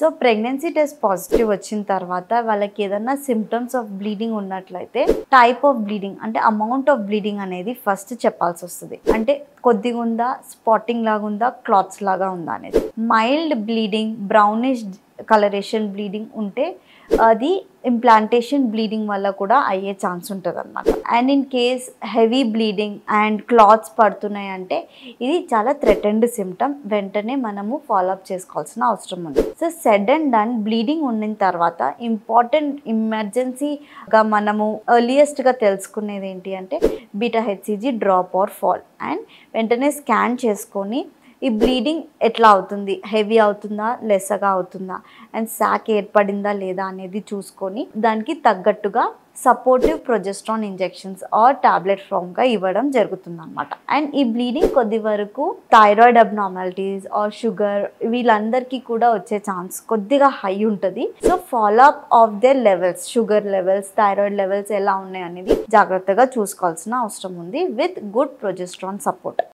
So pregnancy test positive వచ్చిన తర్వాత వాళ్ళకి ఏదైనా సిమ్టమ్స్ ఆఫ్ బ్లీడింగ్ ఉన్నట్లయితే టైప్ ఆఫ్ బ్లీడింగ్ అంటే అమౌంట్ ఆఫ్ బ్లీడింగ్ అనేది ఫస్ట్ చెప్పాల్సి వస్తుంది. అంటే కొద్దిగా ఉందా, స్పాటింగ్ లాగా ఉందా, క్లాత్స్ లాగా ఉందా అనేది. Mild bleeding, brownish colouration bleeding ఉంటే అది ఇంప్లాంటేషన్ బ్లీడింగ్ వల్ల కూడా అయ్యే ఛాన్స్ ఉంటుంది అనమాట. And in case heavy bleeding and clothes పడుతున్నాయి అంటే ఇది చాలా థ్రెటెండ్ సిమ్టమ్, వెంటనే మనము ఫాలోఅప్ చేసుకోవాల్సిన అవసరం ఉంది. So said and done bleeding ఉండిన తర్వాత ఇంపార్టెంట్ ఎమర్జెన్సీగా మనము ఎర్లియస్ట్గా తెలుసుకునేది ఏంటి అంటే beta HCG drop or fall. And వెంటనే స్కాన్ చేసుకొని ఈ బ్లీడింగ్ ఎట్లా అవుతుంది, హెవీ అవుతుందా, లెస్సగా అవుతుందా, అండ్ శాక్ ఏర్పడిందా లేదా అనేది చూసుకొని దానికి తగ్గట్టుగా supportive progesterone injections or tablet ఫామ్గా ఇవ్వడం జరుగుతుంది అనమాట. అండ్ ఈ బ్లీడింగ్ కొద్ది వరకు థైరాయిడ్ అబ్నార్మాలిటీస్ ఆర్ షుగర్ వీళ్ళందరికీ కూడా వచ్చే ఛాన్స్ కొద్దిగా హై ఉంటుంది. So follow up of their levels, sugar levels, thyroid levels ఎలా ఉన్నాయి అనేది జాగ్రత్తగా చూసుకోవాల్సిన అవసరం ఉంది విత్ గుడ్ ప్రొజెస్ట్రాన్ సపోర్ట్.